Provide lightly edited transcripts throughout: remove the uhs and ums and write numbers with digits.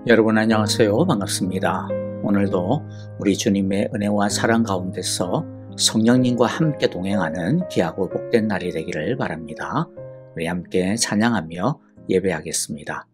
여러분 안녕하세요. 반갑습니다. 오늘도 우리 주님의 은혜와 사랑 가운데서 성령님과 함께 동행하는 귀하고 복된 날이 되기를 바랍니다. 우리 함께 찬양하며 예배하겠습니다.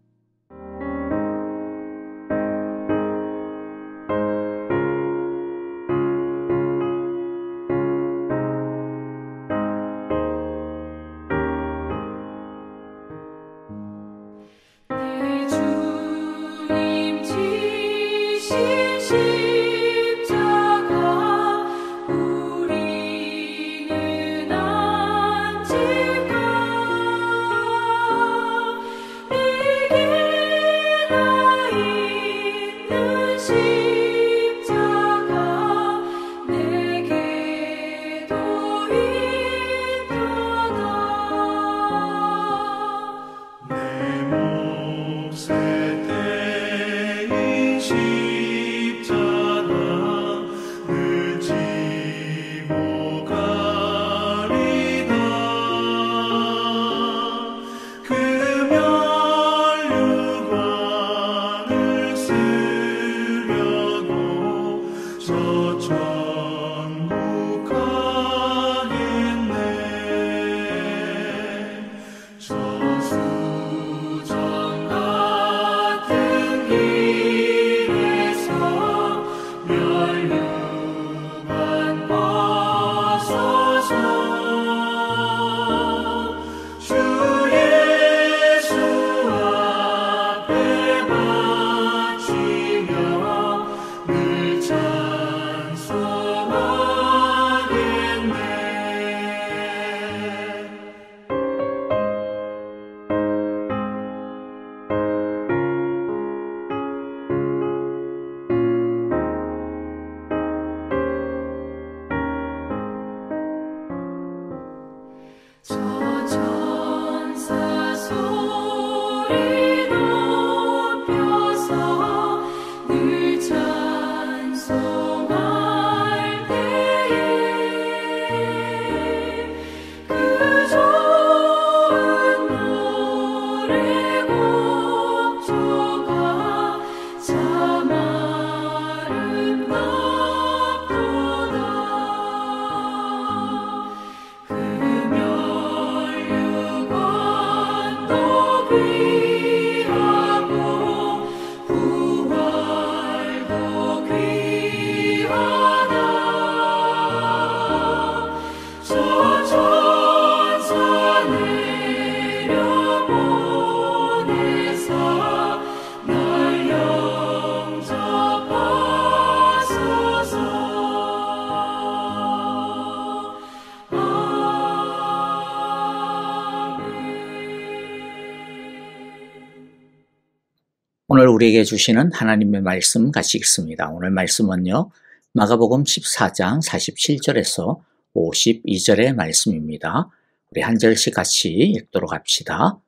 오늘 우리에게 주시는 하나님의 말씀 같이 읽습니다. 오늘 말씀은요, 마가복음 14장 47절에서 52절의 말씀입니다. 우리 한 절씩 같이 읽도록 합시다.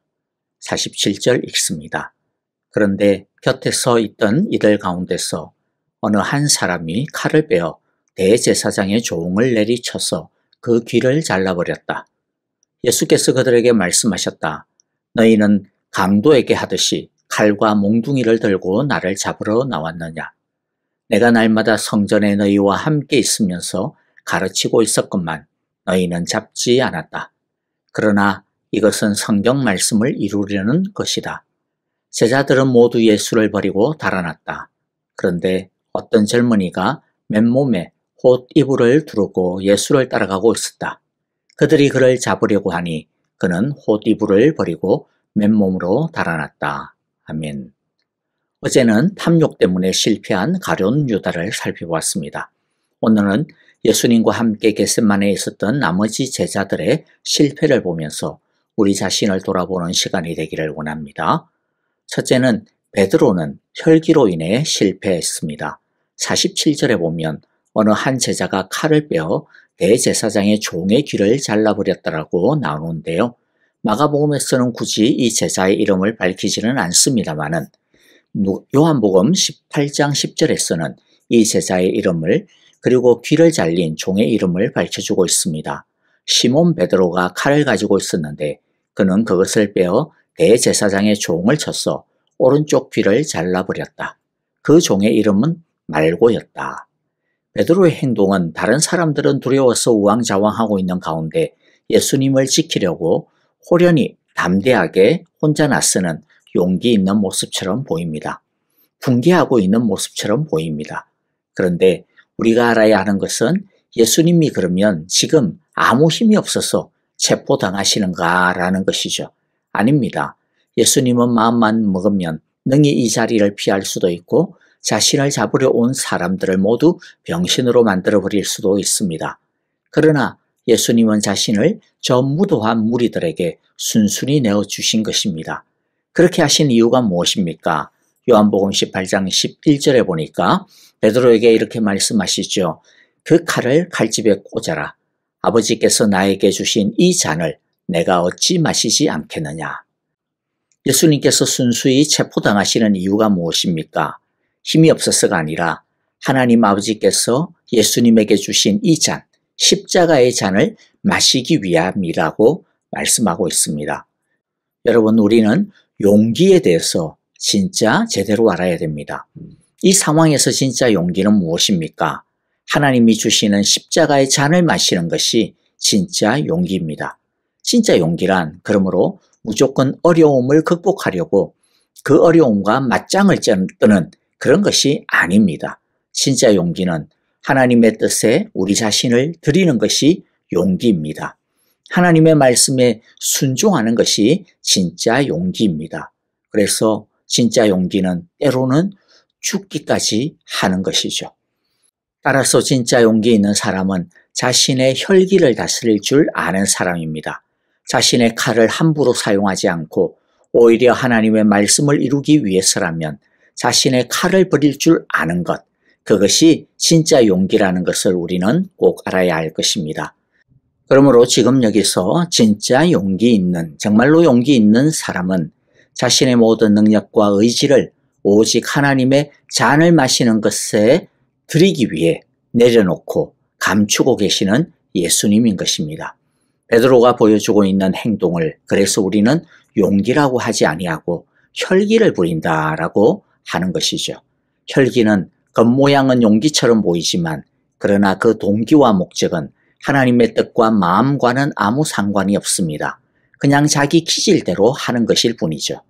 47절 읽습니다. 그런데 곁에 서 있던 이들 가운데서 어느 한 사람이 칼을 빼어 대제사장의 종을 내리쳐서 그 귀를 잘라버렸다. 예수께서 그들에게 말씀하셨다. 너희는 강도에게 하듯이 칼과 몽둥이를 들고 나를 잡으러 나왔느냐? 내가 날마다 성전에 너희와 함께 있으면서 가르치고 있었건만 너희는 잡지 않았다. 그러나 이것은 성경 말씀을 이루려는 것이다. 제자들은 모두 예수를 버리고 달아났다. 그런데 어떤 젊은이가 맨몸에 홑 이불을 두르고 예수를 따라가고 있었다. 그들이 그를 잡으려고 하니 그는 홑 이불을 버리고 맨몸으로 달아났다. 아멘. 어제는 탐욕 때문에 실패한 가룟 유다를 살펴보았습니다. 오늘은 예수님과 함께 겟세마네에 있었던 나머지 제자들의 실패를 보면서 우리 자신을 돌아보는 시간이 되기를 원합니다. 첫째는 베드로는 혈기로 인해 실패했습니다. 47절에 보면 어느 한 제자가 칼을 빼어 대제사장의 종의 귀를 잘라버렸다라고 나오는데요. 마가복음에서는 굳이 이 제자의 이름을 밝히지는 않습니다만은 요한복음 18장 10절에서는 이 제자의 이름을 그리고 귀를 잘린 종의 이름을 밝혀주고 있습니다. 시몬 베드로가 칼을 가지고 있었는데 그는 그것을 빼어 대제사장의 종을 쳐서 오른쪽 귀를 잘라버렸다. 그 종의 이름은 말고였다. 베드로의 행동은 다른 사람들은 두려워서 우왕좌왕하고 있는 가운데 예수님을 지키려고 호련히 담대하게 혼자 나서는 용기 있는 모습처럼 보입니다. 분개하고 있는 모습처럼 보입니다. 그런데 우리가 알아야 하는 것은 예수님이 그러면 지금 아무 힘이 없어서 체포당하시는가라는 것이죠. 아닙니다. 예수님은 마음만 먹으면 능히 이 자리를 피할 수도 있고 자신을 잡으려 온 사람들을 모두 병신으로 만들어버릴 수도 있습니다. 그러나 예수님은 자신을 저 무도한 무리들에게 순순히 내어주신 것입니다. 그렇게 하신 이유가 무엇입니까? 요한복음 18장 11절에 보니까 베드로에게 이렇게 말씀하시죠. 그 칼을 칼집에 꽂아라. 아버지께서 나에게 주신 이 잔을 내가 어찌 마시지 않겠느냐. 예수님께서 순수히 체포당하시는 이유가 무엇입니까? 힘이 없어서가 아니라 하나님 아버지께서 예수님에게 주신 이 잔, 십자가의 잔을 마시기 위함이라고 말씀하고 있습니다. 여러분, 우리는 용기에 대해서 진짜 제대로 알아야 됩니다. 이 상황에서 진짜 용기는 무엇입니까? 하나님이 주시는 십자가의 잔을 마시는 것이 진짜 용기입니다. 진짜 용기란 그러므로 무조건 어려움을 극복하려고 그 어려움과 맞짱을 뜨는 그런 것이 아닙니다. 진짜 용기는 하나님의 뜻에 우리 자신을 드리는 것이 용기입니다. 하나님의 말씀에 순종하는 것이 진짜 용기입니다. 그래서 진짜 용기는 때로는 죽기까지 하는 것이죠. 따라서 진짜 용기 있는 사람은 자신의 혈기를 다스릴 줄 아는 사람입니다. 자신의 칼을 함부로 사용하지 않고 오히려 하나님의 말씀을 이루기 위해서라면 자신의 칼을 버릴 줄 아는 것, 그것이 진짜 용기라는 것을 우리는 꼭 알아야 할 것입니다. 그러므로 지금 여기서 진짜 용기 있는, 정말로 용기 있는 사람은 자신의 모든 능력과 의지를 오직 하나님의 잔을 마시는 것에 드리기 위해 내려놓고 감추고 계시는 예수님인 것입니다. 베드로가 보여주고 있는 행동을 그래서 우리는 용기라고 하지 아니하고 혈기를 부린다라고 하는 것이죠. 혈기는 겉모양은 용기처럼 보이지만 그러나 그 동기와 목적은 하나님의 뜻과 마음과는 아무 상관이 없습니다. 그냥 자기 기질대로 하는 것일 뿐이죠.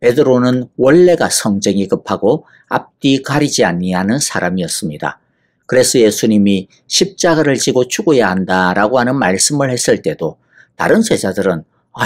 베드로는 원래가 성정이 급하고 앞뒤 가리지 아니하는 사람이었습니다. 그래서 예수님이 십자가를 지고 죽어야 한다라고 하는 말씀을 했을 때도 다른 제자들은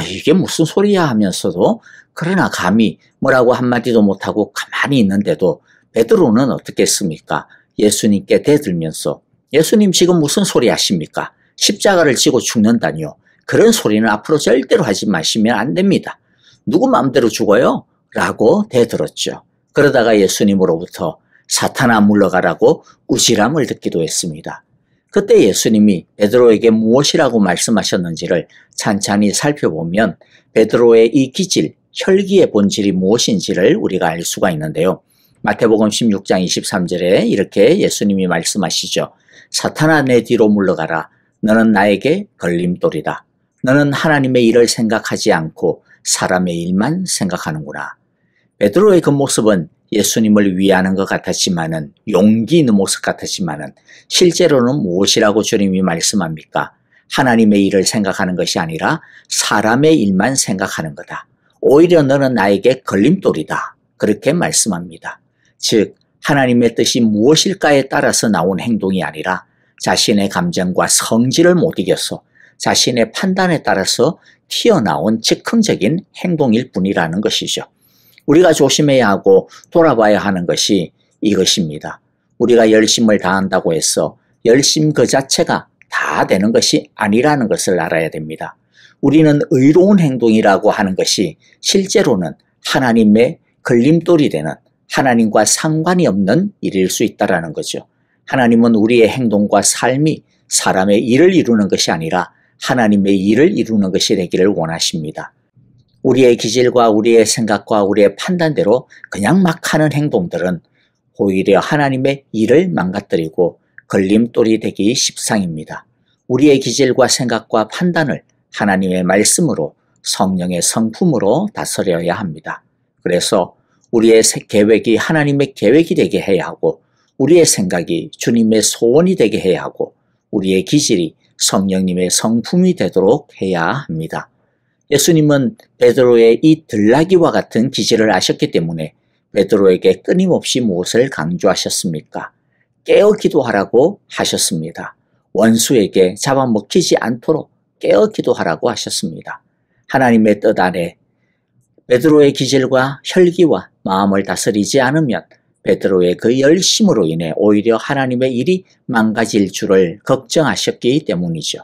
이게 무슨 소리야 하면서도 그러나 감히 뭐라고 한마디도 못하고 가만히 있는데도 베드로는 어떻게 했습니까? 예수님께 대들면서 예수님 지금 무슨 소리 하십니까? 십자가를 지고 죽는다니요. 그런 소리는 앞으로 절대로 하지 마시면 안 됩니다. 누구 마음대로 죽어요? 라고 대들었죠. 그러다가 예수님으로부터 사탄아 물러가라고 꾸지람을 듣기도 했습니다. 그때 예수님이 베드로에게 무엇이라고 말씀하셨는지를 찬찬히 살펴보면 베드로의 이 기질, 혈기의 본질이 무엇인지를 우리가 알 수가 있는데요. 마태복음 16장 23절에 이렇게 예수님이 말씀하시죠. 사탄아 내 뒤로 물러가라. 너는 나에게 걸림돌이다. 너는 하나님의 일을 생각하지 않고 사람의 일만 생각하는구나. 베드로의 그 모습은 예수님을 위하는 것 같았지만은 용기 있는 모습 같았지만은 실제로는 무엇이라고 주님이 말씀합니까? 하나님의 일을 생각하는 것이 아니라 사람의 일만 생각하는 거다. 오히려 너는 나에게 걸림돌이다. 그렇게 말씀합니다. 즉 하나님의 뜻이 무엇일까에 따라서 나온 행동이 아니라 자신의 감정과 성질을 못 이겨서 자신의 판단에 따라서 튀어나온 즉흥적인 행동일 뿐이라는 것이죠. 우리가 조심해야 하고 돌아봐야 하는 것이 이것입니다. 우리가 열심을 다한다고 해서 열심 그 자체가 다 되는 것이 아니라는 것을 알아야 됩니다. 우리는 의로운 행동이라고 하는 것이 실제로는 하나님의 걸림돌이 되는 하나님과 상관이 없는 일일 수 있다는 거죠. 하나님은 우리의 행동과 삶이 사람의 일을 이루는 것이 아니라 하나님의 일을 이루는 것이 되기를 원하십니다. 우리의 기질과 우리의 생각과 우리의 판단대로 그냥 막 하는 행동들은 오히려 하나님의 일을 망가뜨리고 걸림돌이 되기 십상입니다. 우리의 기질과 생각과 판단을 하나님의 말씀으로 성령의 성품으로 다스려야 합니다. 그래서 우리의 계획이 하나님의 계획이 되게 해야 하고 우리의 생각이 주님의 소원이 되게 해야 하고 우리의 기질이 성령님의 성품이 되도록 해야 합니다. 예수님은 베드로의 이 들나귀와 같은 기질을 아셨기 때문에 베드로에게 끊임없이 무엇을 강조하셨습니까? 깨어 기도하라고 하셨습니다. 원수에게 잡아먹히지 않도록 깨어 기도하라고 하셨습니다. 하나님의 뜻 안에 베드로의 기질과 혈기와 마음을 다스리지 않으면 베드로의 그 열심으로 인해 오히려 하나님의 일이 망가질 줄을 걱정하셨기 때문이죠.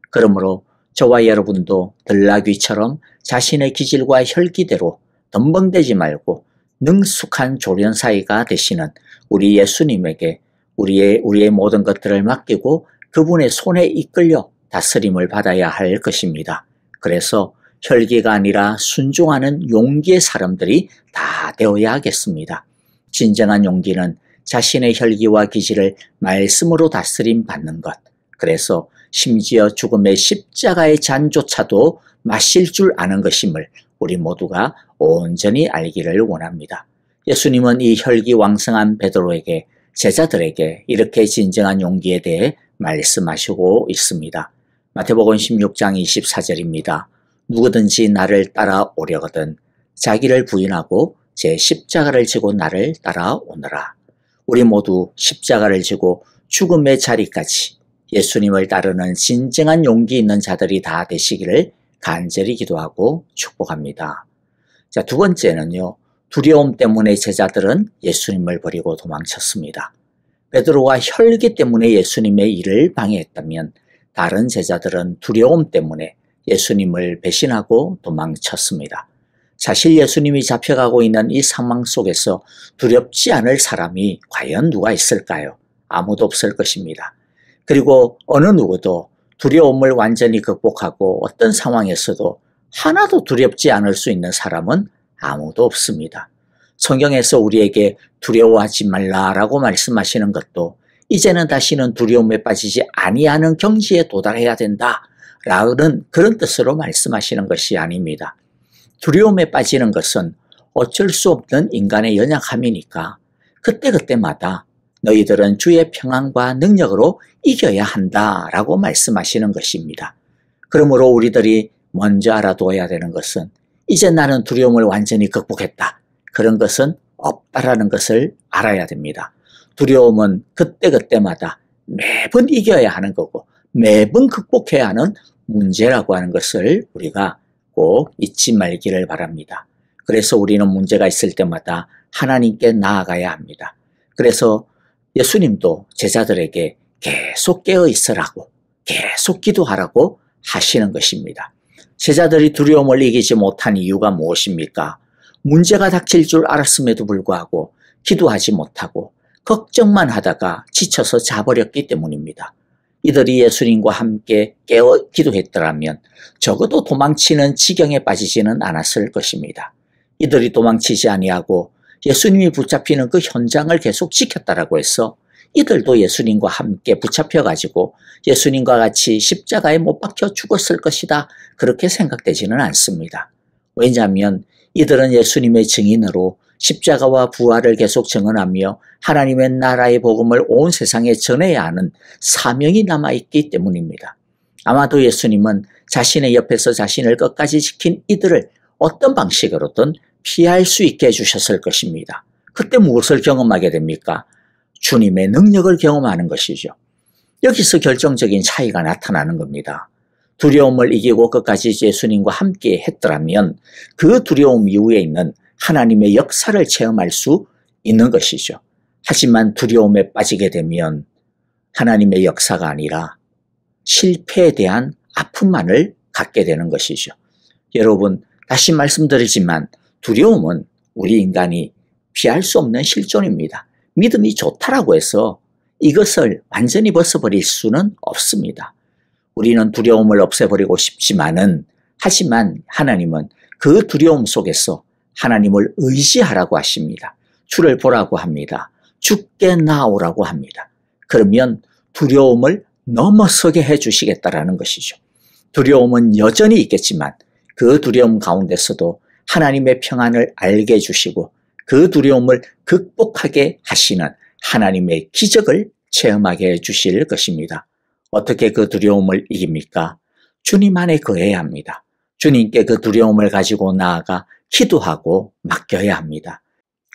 그러므로 저와 여러분도 들나귀처럼 자신의 기질과 혈기대로 덤벙대지 말고 능숙한 조련사이가 되시는 우리 예수님에게 우리의 모든 것들을 맡기고 그분의 손에 이끌려 다스림을 받아야 할 것입니다. 그래서 혈기가 아니라 순종하는 용기의 사람들이 다 되어야 하겠습니다. 진정한 용기는 자신의 혈기와 기질을 말씀으로 다스림 받는 것. 그래서 심지어 죽음의 십자가의 잔조차도 마실 줄 아는 것임을 우리 모두가 온전히 알기를 원합니다. 예수님은 이 혈기왕성한 베드로에게 제자들에게 이렇게 진정한 용기에 대해 말씀하시고 있습니다. 마태복음 16장 24절입니다. 누구든지 나를 따라오려거든 자기를 부인하고 제 십자가를 지고 나를 따라오너라. 우리 모두 십자가를 지고 죽음의 자리까지 예수님을 따르는 진정한 용기 있는 자들이 다 되시기를 간절히 기도하고 축복합니다. 자, 두 번째는요. 두려움 때문에 제자들은 예수님을 버리고 도망쳤습니다. 베드로가 혈기 때문에 예수님의 일을 방해했다면 다른 제자들은 두려움 때문에 예수님을 배신하고 도망쳤습니다. 사실 예수님이 잡혀가고 있는 이 상황 속에서 두렵지 않을 사람이 과연 누가 있을까요? 아무도 없을 것입니다. 그리고 어느 누구도 두려움을 완전히 극복하고 어떤 상황에서도 하나도 두렵지 않을 수 있는 사람은 아무도 없습니다. 성경에서 우리에게 두려워하지 말라라고 말씀하시는 것도 이제는 다시는 두려움에 빠지지 아니하는 경지에 도달해야 된다라는 그런 뜻으로 말씀하시는 것이 아닙니다. 두려움에 빠지는 것은 어쩔 수 없는 인간의 연약함이니까 그때그때마다 너희들은 주의 평안과 능력으로 이겨야 한다라고 말씀하시는 것입니다. 그러므로 우리들이 먼저 알아두어야 되는 것은 이제 나는 두려움을 완전히 극복했다. 그런 것은 없다라는 것을 알아야 됩니다. 두려움은 그때그때마다 매번 이겨야 하는 거고 매번 극복해야 하는 문제라고 하는 것을 우리가 꼭 잊지 말기를 바랍니다. 그래서 우리는 문제가 있을 때마다 하나님께 나아가야 합니다. 그래서 예수님도 제자들에게 계속 깨어 있으라고 계속 기도하라고 하시는 것입니다. 제자들이 두려움을 이기지 못한 이유가 무엇입니까? 문제가 닥칠 줄 알았음에도 불구하고 기도하지 못하고 걱정만 하다가 지쳐서 자버렸기 때문입니다. 이들이 예수님과 함께 깨어 기도했더라면 적어도 도망치는 지경에 빠지지는 않았을 것입니다. 이들이 도망치지 아니하고 예수님이 붙잡히는 그 현장을 계속 지켰다라고 해서 이들도 예수님과 함께 붙잡혀가지고 예수님과 같이 십자가에 못 박혀 죽었을 것이다. 그렇게 생각되지는 않습니다. 왜냐하면 이들은 예수님의 증인으로 십자가와 부활을 계속 증언하며 하나님의 나라의 복음을 온 세상에 전해야 하는 사명이 남아있기 때문입니다. 아마도 예수님은 자신의 옆에서 자신을 끝까지 지킨 이들을 어떤 방식으로든 피할 수 있게 해주셨을 것입니다. 그때 무엇을 경험하게 됩니까? 주님의 능력을 경험하는 것이죠. 여기서 결정적인 차이가 나타나는 겁니다. 두려움을 이기고 끝까지 예수님과 함께 했더라면 그 두려움 이후에 있는 하나님의 역사를 체험할 수 있는 것이죠. 하지만 두려움에 빠지게 되면 하나님의 역사가 아니라 실패에 대한 아픔만을 갖게 되는 것이죠. 여러분, 다시 말씀드리지만 두려움은 우리 인간이 피할 수 없는 실존입니다. 믿음이 좋다라고 해서 이것을 완전히 벗어버릴 수는 없습니다. 우리는 두려움을 없애버리고 싶지만은 하지만 하나님은 그 두려움 속에서 하나님을 의지하라고 하십니다. 주를 보라고 합니다. 주께 나오라고 합니다. 그러면 두려움을 넘어서게 해주시겠다라는 것이죠. 두려움은 여전히 있겠지만 그 두려움 가운데서도 하나님의 평안을 알게 해주시고 그 두려움을 극복하게 하시는 하나님의 기적을 체험하게 해주실 것입니다. 어떻게 그 두려움을 이깁니까? 주님 안에 거해야 합니다. 주님께 그 두려움을 가지고 나아가 기도하고 맡겨야 합니다.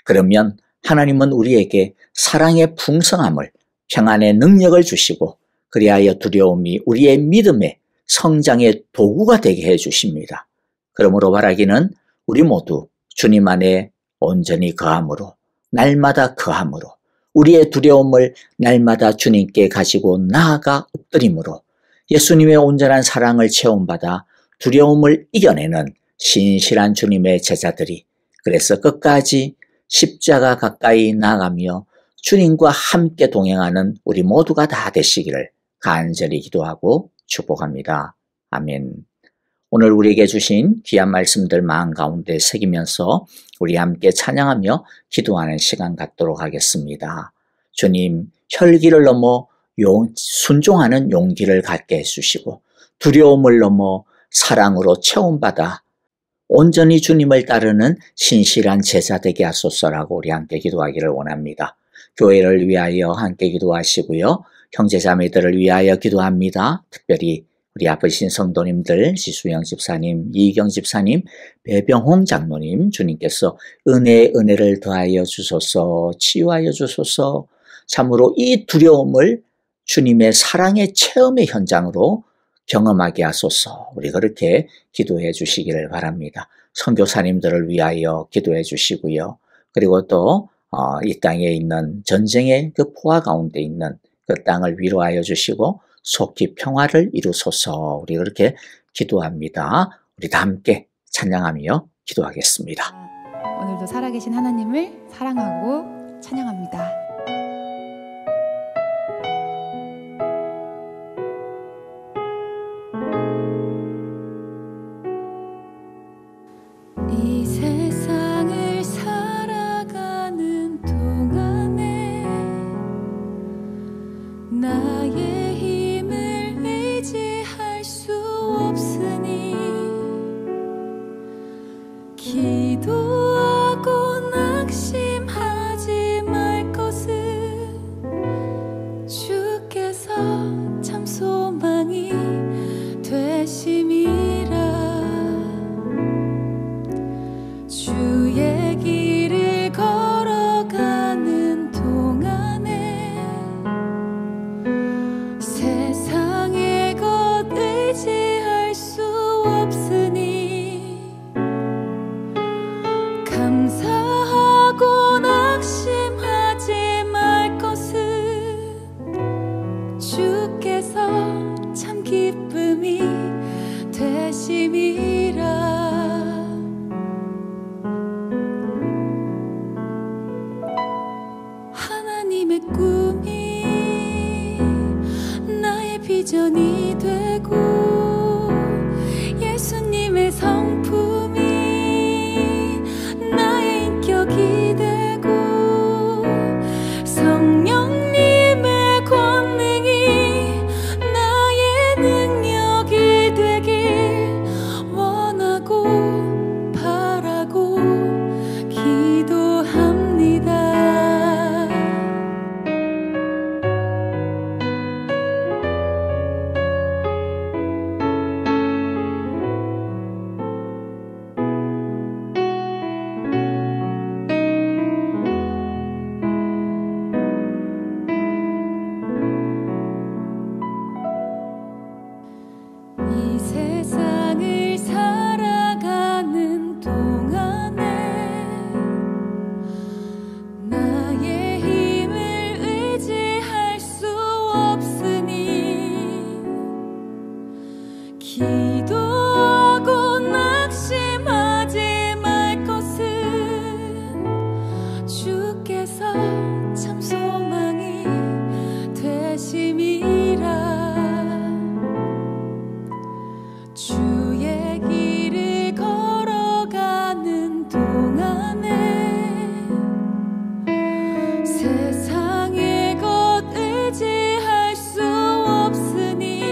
그러면 하나님은 우리에게 사랑의 풍성함을, 평안의 능력을 주시고 그리하여 두려움이 우리의 믿음의 성장의 도구가 되게 해주십니다. 그러므로 바라기는 우리 모두 주님 안에 온전히 거함으로, 날마다 거함으로, 우리의 두려움을 날마다 주님께 가지고 나아가 엎드림으로 예수님의 온전한 사랑을 체험받아 두려움을 이겨내는 신실한 주님의 제자들이, 그래서 끝까지 십자가 가까이 나아가며 주님과 함께 동행하는 우리 모두가 다 되시기를 간절히 기도하고 축복합니다. 아멘. 오늘 우리에게 주신 귀한 말씀들 마음 가운데 새기면서 우리 함께 찬양하며 기도하는 시간 갖도록 하겠습니다. 주님, 혈기를 넘어 순종하는 용기를 갖게 해주시고 두려움을 넘어 사랑으로 체험받아 온전히 주님을 따르는 신실한 제자 되게 하소서라고 우리 함께 기도하기를 원합니다. 교회를 위하여 함께 기도하시고요. 형제자매들을 위하여 기도합니다. 특별히 우리 아프신 성도님들, 지수영 집사님, 이경 집사님, 배병홍 장로님, 주님께서 은혜를 더하여 주소서, 치유하여 주소서. 참으로 이 두려움을 주님의 사랑의 체험의 현장으로 경험하게 하소서. 우리 그렇게 기도해 주시기를 바랍니다. 선교사님들을 위하여 기도해 주시고요. 그리고 또 이 땅에 있는 전쟁의 그 포화 가운데 있는 그 땅을 위로하여 주시고 속히 평화를 이루소서. 우리 그렇게 기도합니다. 우리 다 함께 찬양하며 기도하겠습니다. 오늘도 살아계신 하나님을 사랑하고 찬양합니다. 이 세상을 살아가는 동안에 나의 힘을 의지할 수 없으니 기도하고 낙심하지 말 것은 주께서 참 소망이 되심이라. 주의 길을 걸어가는 동안에 세상의 것 의지할 수 없으니 감사하고 낙심하지 말 것은 주께서 참 기쁨이 되심이라. 하나님의 꿈이 나의 비전이 되고 예수님의 성품이 나의 인격이 되고 성령님의 권능이 나의 능력이 되길 원하고 바라고 기도합니다. 이 세상을 살아가는 동안에 나의 힘을 의지할 수 없으니 기도하고 낙심하지 말 것은 주께서 참 소망이 되심이라. 주의 길을 걸어가는 동안에 세상의 것 의지할 수 없으니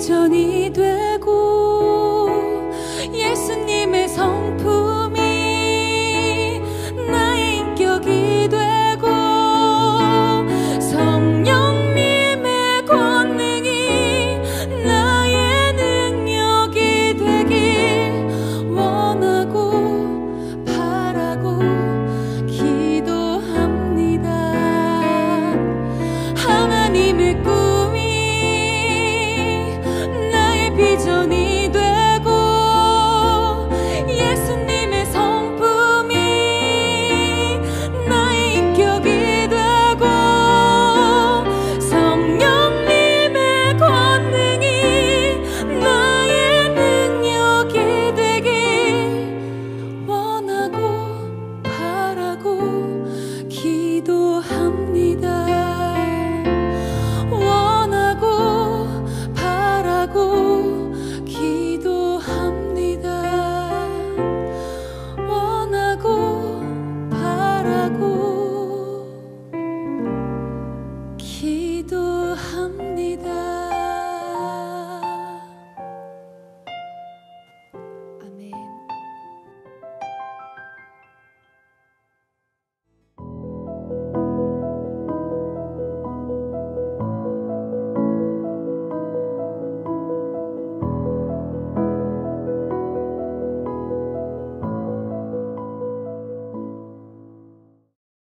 전이 되